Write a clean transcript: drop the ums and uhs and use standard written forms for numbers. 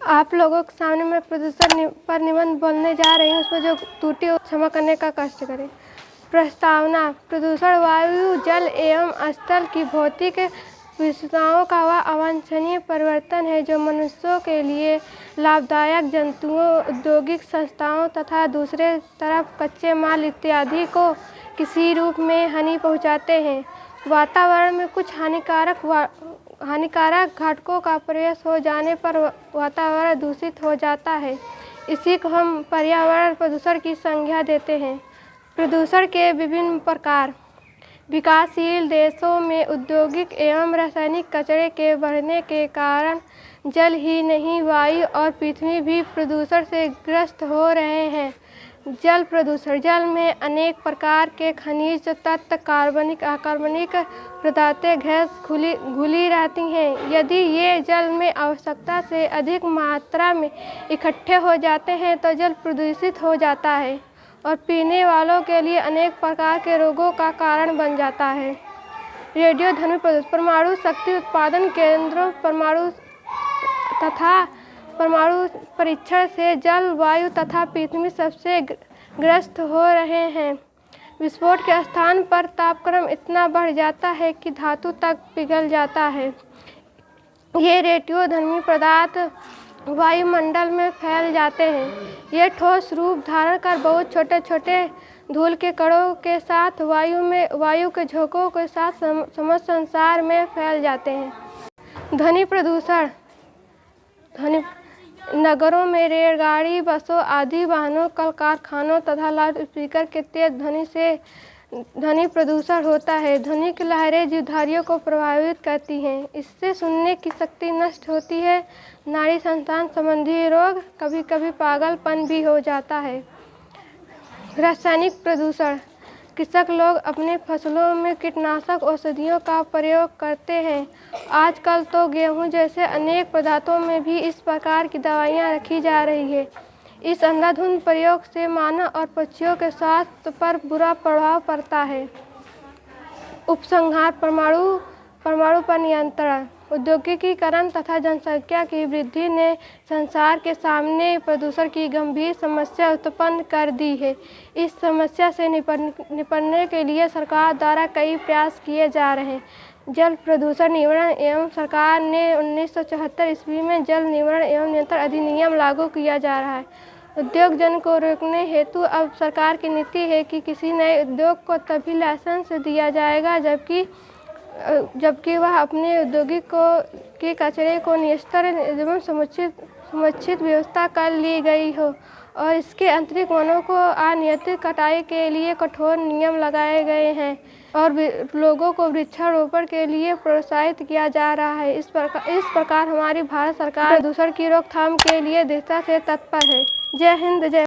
आप लोगों के सामने मैं प्रदूषण पर निबंध बोलने जा रही हूँ। उसमें जो त्रुटि हो क्षमा करने का कष्ट करें। प्रस्तावना: प्रदूषण वायु, जल एवं स्थल की भौतिक विशेषताओं का वह अवांछनीय परिवर्तन है जो मनुष्यों के लिए लाभदायक, जंतुओं, औद्योगिक संस्थाओं तथा दूसरे तरफ कच्चे माल इत्यादि को किसी रूप में हानि पहुँचाते हैं। वातावरण में कुछ हानिकारक घटकों का प्रवेश हो जाने पर वातावरण दूषित हो जाता है। इसी को हम पर्यावरण प्रदूषण की संज्ञा देते हैं। प्रदूषण के विभिन्न प्रकार: विकासशील देशों में औद्योगिक एवं रासायनिक कचरे के बढ़ने के कारण जल ही नहीं, वायु और पृथ्वी भी प्रदूषण से ग्रस्त हो रहे हैं। जल प्रदूषण: जल में अनेक प्रकार के खनिज तत्व, कार्बनिक, अकार्बनिक पदार्थें, गैस घुली रहती हैं। यदि ये जल में आवश्यकता से अधिक मात्रा में इकट्ठे हो जाते हैं तो जल प्रदूषित हो जाता है और पीने वालों के लिए अनेक प्रकार के रोगों का कारण बन जाता है। रेडियोधर्मी प्रदूषण: परमाणु शक्ति उत्पादन केंद्रों, परमाणु परीक्षण से जल, वायु तथा पृथ्वी सबसे ग्रस्त हो रहे हैं। विस्फोट के स्थान पर तापक्रम इतना बढ़ जाता है कि धातु तक पिघल जाता है। ये रेडियोधर्मी पदार्थ वायुमंडल में फैल जाते हैं। ये ठोस रूप धारण कर बहुत छोटे छोटे धूल के कणों के साथ वायु के झोंकों के साथ समस्त संसार में फैल जाते हैं। ध्वनि प्रदूषण: नगरों में रेलगाड़ी, बसों आदि वाहनों, कल कारखानों तथा लाउड स्पीकर के तेज ध्वनि से ध्वनि प्रदूषण होता है। ध्वनि की लहरें जीवधारियों को प्रभावित करती हैं। इससे सुनने की शक्ति नष्ट होती है, नाड़ी संतान संबंधी रोग, कभी कभी पागलपन भी हो जाता है। रासायनिक प्रदूषण: कृषक लोग अपने फसलों में कीटनाशक औषधियों का प्रयोग करते हैं। आजकल तो गेहूं जैसे अनेक पदार्थों में भी इस प्रकार की दवाइयां रखी जा रही है। इस अंधाधुंध प्रयोग से मानव और पक्षियों के स्वास्थ्य पर बुरा प्रभाव पड़ता है। उपसंहार: परमाणु पर नियंत्रण: औद्योगिकीकरण तथा जनसंख्या की वृद्धि ने संसार के सामने प्रदूषण की गंभीर समस्या उत्पन्न कर दी है। इस समस्या से निपटने के लिए सरकार द्वारा कई प्रयास किए जा रहे हैं। जल प्रदूषण निवारण एवं सरकार ने 1974 ईस्वी में जल निवारण एवं नियंत्रण अधिनियम लागू किया जा रहा है। उद्योग जन को रोकने हेतु अब सरकार की नीति है कि किसी नए उद्योग को तभी लाइसेंस दिया जाएगा जबकि वह अपने औद्योगिक के कचरे को निस्तर एवं समुचित व्यवस्था कर ली गई हो और इसके अतिरिक्त वनों को अनियंत्रित कटाई के लिए कठोर नियम लगाए गए हैं और लोगों को वृक्षारोपण के लिए प्रोत्साहित किया जा रहा है। इस प्रकार हमारी भारत सरकार प्रदूषण की रोकथाम के लिए दृढ़ता से तत्पर है। जय हिंद, जय